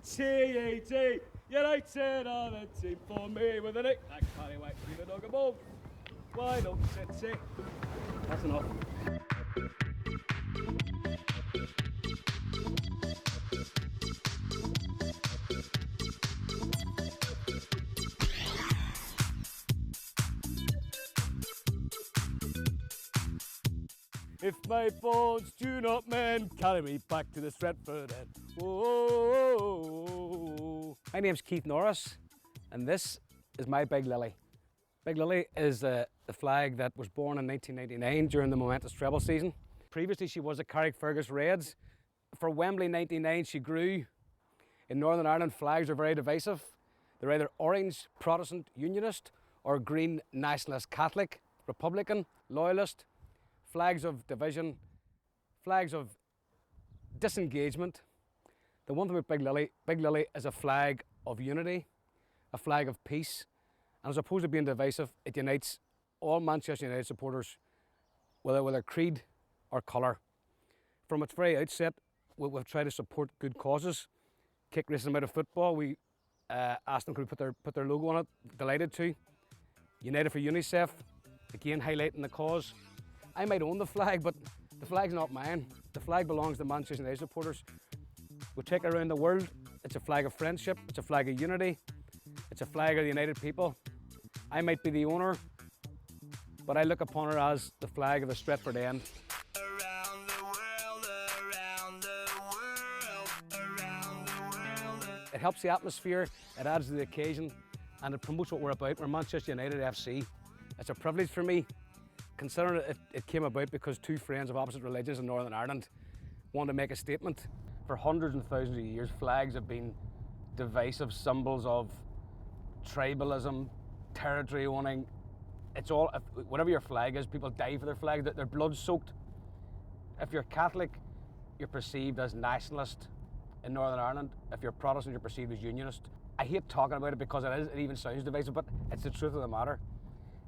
T-E-T, United are the team for me with a nick. That carry white to the dog above. Why don't sit? That's enough. If my bones do not mend, carry me back to the Stretford end. Whoa. My name's Keith Norris, and this is my Big Lily. Big Lily is the flag that was born in 1999 during the momentous treble season. Previously, she was a Carrickfergus Reds. For Wembley 99, she grew. In Northern Ireland, flags are very divisive. They're either orange, Protestant, Unionist, or green, Nationalist, Catholic, Republican, Loyalist. Flags of division, flags of disengagement. The one thing about Big Lily is a flag of unity, a flag of peace, and as opposed to being divisive, it unites all Manchester United supporters, whether with their creed or colour. From its very outset, we've tried to support good causes. Kick racism out of football, we asked them could we put their logo on it, delighted to. United for UNICEF, again highlighting the cause. I might own the flag, but the flag's not mine. The flag belongs to Manchester United supporters. We take it around the world. It's a flag of friendship. It's a flag of unity. It's a flag of the United people. I might be the owner, but I look upon her as the flag of the Stretford end. Around the world, around the world, around the world. It helps the atmosphere, it adds to the occasion, and it promotes what we're about. We're Manchester United FC. It's a privilege for me. Considering it came about because two friends of opposite religions in Northern Ireland wanted to make a statement. For hundreds and thousands of years, flags have been divisive symbols of tribalism, territory owning. It's all, whatever your flag is, people die for their flag, their blood's soaked. If you're Catholic, you're perceived as nationalist in Northern Ireland. If you're Protestant, you're perceived as unionist. I hate talking about it because it even sounds divisive, but it's the truth of the matter.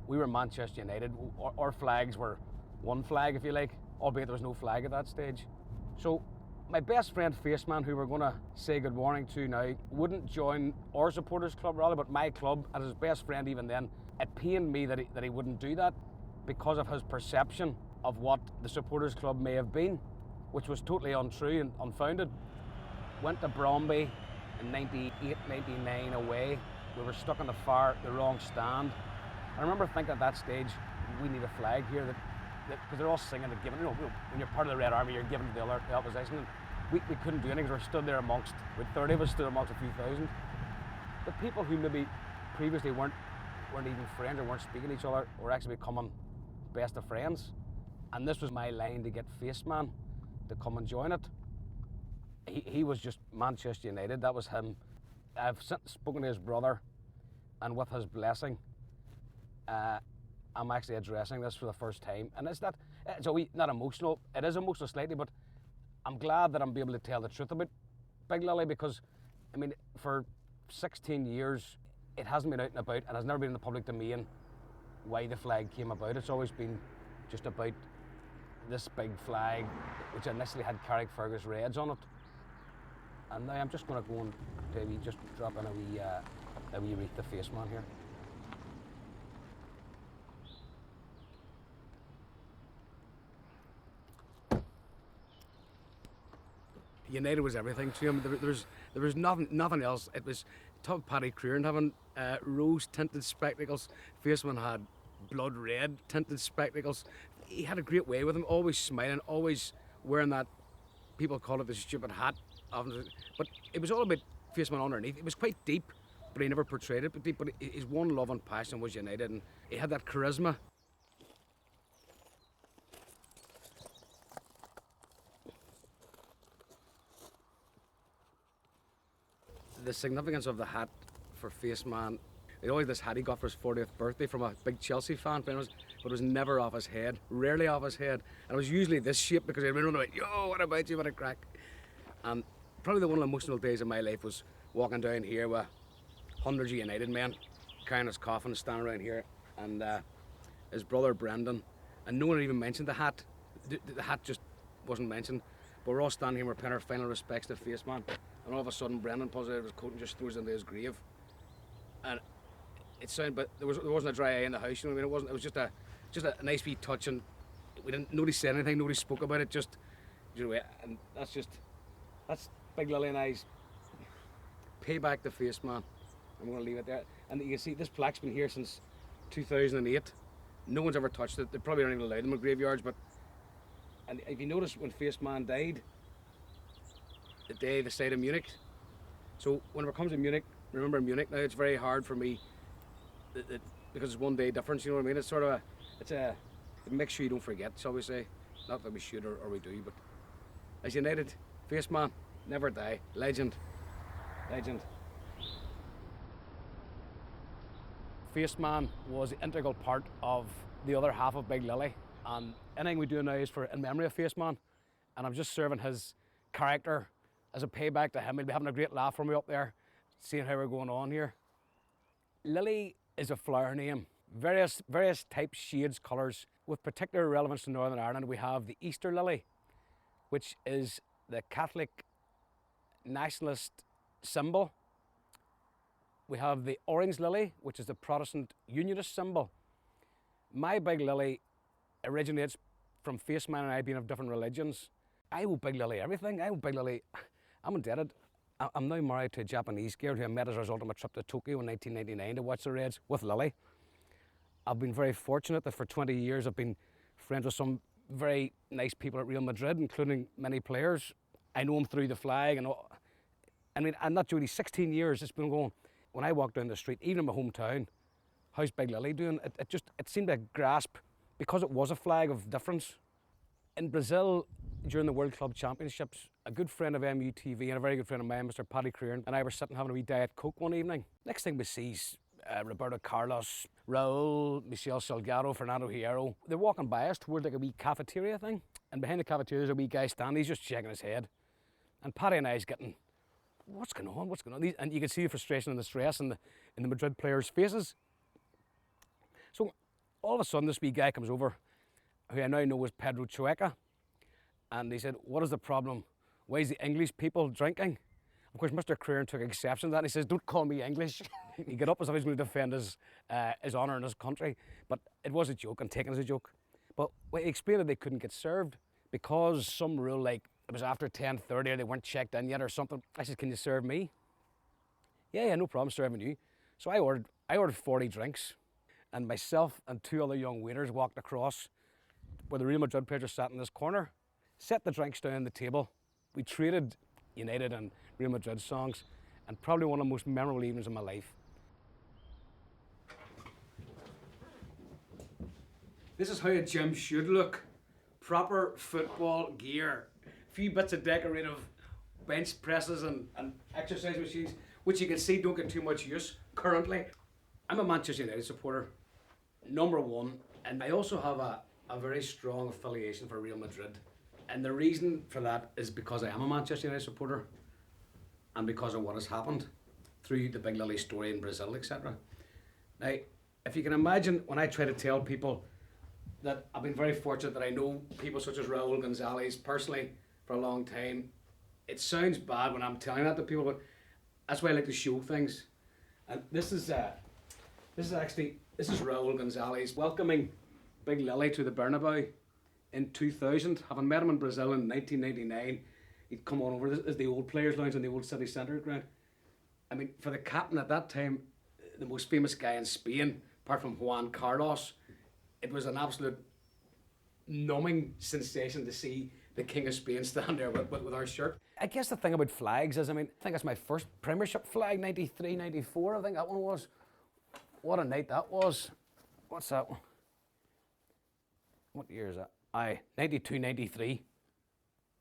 We were Manchester United. Our flags were one flag, if you like, albeit there was no flag at that stage. So my best friend Faceman, who we're going to say good morning to now, wouldn't join our supporters club rather, but my club, as his best friend even then. It pained me that he wouldn't do that because of his perception of what the supporters club may have been, which was totally untrue and unfounded. Went to Bromby in 98, 99 away. We were stuck in the wrong stand. I remember thinking at that stage, we need a flag here because they're all singing and giving. When you're part of the Red Army, you're giving to the opposition. And we couldn't do anything because we stood there with 30 of us stood amongst a few thousand. The people who maybe previously weren't even friends or weren't speaking to each other were actually becoming best of friends. And this was my line to get Faceman to come and join it. He was just Manchester United. That was him. I've spoken to his brother, and with his blessing, I'm actually addressing this for the first time, and it's not emotional. It is emotional slightly, but I'm glad that I'm able to tell the truth about Big Lily because, I mean, for 16 years, it hasn't been out and about and has never been in the public domain why the flag came about. It's always been just about this big flag, which initially had Carrickfergus Reds on it. And now I'm just going to go and just drop in a wee wreath to Faceman here. United was everything to him. There was nothing else. It was top Paddy Crean having rose tinted spectacles. Faceman had blood red tinted spectacles. He had a great way with him, always smiling, always wearing that, people call it the stupid hat. But it was all about Faceman underneath. It was quite deep, but he never portrayed it deep. But his one love and passion was United, and he had that charisma. The significance of the hat for Faceman, always this hat he got for his 40th birthday from a big Chelsea fan, but it was never off his head, rarely off his head. And it was usually this shape because he'd been running about, yo, what about you, what a crack. And probably one of the emotional days of my life was walking down here with hundreds of United men carrying his coffin, standing around here, and his brother Brendan, and no one even mentioned the hat. The hat just wasn't mentioned. But we're all standing here, we're paying our final respects to Faceman. and all of a sudden Brendan pulls it out of his coat and just throws it into his grave. And it sounded, but there wasn't a dry eye in the house, you know what I mean? It was just a nice wee touch, and nobody said anything, nobody spoke about it, just, you know, and that's Big Lily and I's payback to face, man. I'm going to leave it there. And you can see this plaque's been here since 2008. No one's ever touched it. They probably aren't even allowed them in graveyards, but, and if you notice when Face Man died, the day the side of Munich, so whenever it comes to Munich, remember Munich now, it's very hard for me, because it's 1 day difference, you know what I mean? It's sort of make sure you don't forget, shall we say. Not that we should or we do, but as United, Face Man, never die. Legend. Legend. Face Man was the integral part of the other half of Big Lily, and anything we do now is in memory of Face Man, and I'm just serving his character as a payback to him. We'll be having a great laugh from me up there, seeing how we're going on here. Lily is a flower name. Various types, shades, colours. With particular relevance to Northern Ireland, we have the Easter lily, which is the Catholic nationalist symbol. We have the orange lily, which is the Protestant unionist symbol. My Big Lily originates from Face Man and I being of different religions. I owe Big Lily everything. I owe Big Lily, I'm indebted. I'm now married to a Japanese girl who I met as a result of my trip to Tokyo in 1999 to watch the Reds with Lily. I've been very fortunate that for 20 years I've been friends with some very nice people at Real Madrid, including many players. I know them through the flag and all. I mean, and not really 16 years it's been going. When I walk down the street, even in my hometown, how's Big Lily doing? It seemed to grasp, because it was a flag of difference. In Brazil, during the World Club Championships, a good friend of Mutv and a very good friend of mine, Mr. Paddy Crean, and I were sitting having a wee Diet Coke one evening. Next thing we see is Roberto Carlos, Raul, Michel Salgado, Fernando Hierro. They're walking by us towards like a wee cafeteria thing, and behind the cafeteria there's a wee guy standing, he's just shaking his head. And Paddy and I's getting, what's going on, what's going on? And you can see the frustration and the stress in the Madrid players' faces. So all of a sudden this wee guy comes over, who I now know is Pedro Chueca, and he said, what is the problem? Why is the English people drinking? Of course, Mr. Crean took exception to that, and he says, don't call me English. He got up as if he was going to defend his honour in his country, but it was a joke and taken as a joke. But when he explained that they couldn't get served because some rule, like it was after 10:30 or they weren't checked in yet or something. I said, can you serve me? Yeah, no problem serving you. So I ordered 40 drinks, and myself and 2 other young waiters walked across where the Real Madrid players sat in this corner, set the drinks down on the table. We traded United and Real Madrid songs, and probably one of the most memorable evenings of my life. This is how a gym should look. Proper football gear. A few bits of decorative bench presses and exercise machines, which you can see don't get too much use currently. I'm a Manchester United supporter, #1, and I also have a very strong affiliation for Real Madrid. And the reason for that is because I am a Manchester United supporter and because of what has happened through the Big Lily story in Brazil, etc. Now, if you can imagine, when I try to tell people that I've been very fortunate that I know people such as Raul Gonzalez personally for a long time, it sounds bad when I'm telling that to people, but that's why I like to show things. And this is Raul Gonzalez welcoming Big Lily to the Bernabeu in 2000. Having met him in Brazil in 1999, he'd come on over. This is the old players' lounge in the old city centre ground. I mean, for the captain at that time, the most famous guy in Spain, apart from Juan Carlos, it was an absolute numbing sensation to see the King of Spain stand there with our shirt. I guess the thing about flags is, I mean, I think it's my first Premiership flag, 93, 94, I think that one was. What a night that was. What's that one? What year is that? 92, 93.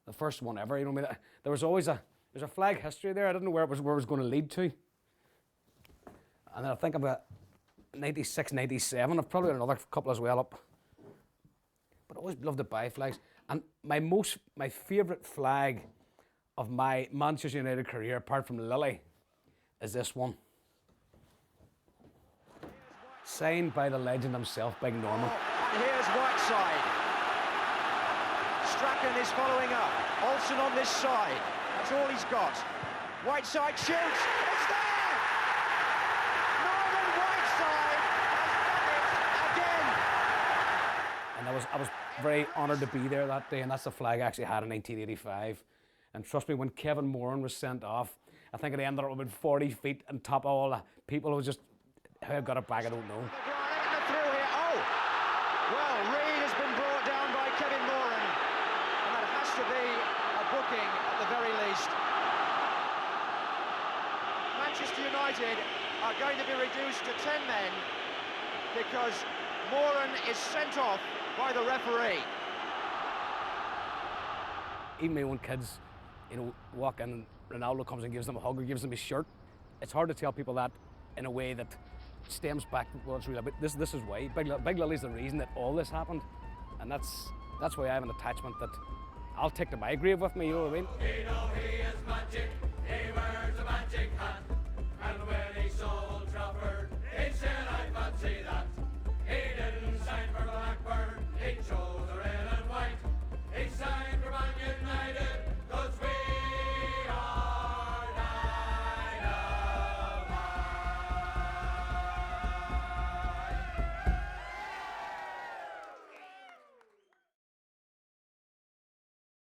The first one ever. You know, I mean, there was always there's a flag history there. I didn't know where it was going to lead to. And then I think about 96, 97. I've probably got another couple as well up. But I always loved to buy flags. And my favourite flag of my Manchester United career, apart from Lily, is this one. Signed by the legend himself, Big Norman. And here's Whiteside. Strachan is following up. Olsen on this side. That's all he's got. Whiteside shoots. It's there! Norman Whiteside has done it again. And I was very honoured to be there that day, and that's the flag I actually had in 1985. And trust me, when Kevin Moran was sent off, I think it ended up about 40 feet on top of all the people. It was just, how I got it back, I don't know. Through here. Oh! Well, Reid has been brought down by Kevin Moran, and that has to be a booking at the very least. Manchester United are going to be reduced to 10 men because Moran is sent off by the referee. Even my own kids, walk in and Ronaldo comes and gives them a hug or gives them his shirt. It's hard to tell people that in a way that stems back to what's real. But this is why. Big Lily's the reason that all this happened. And that's why I have an attachment that I'll take to my grave with me, you know what I mean?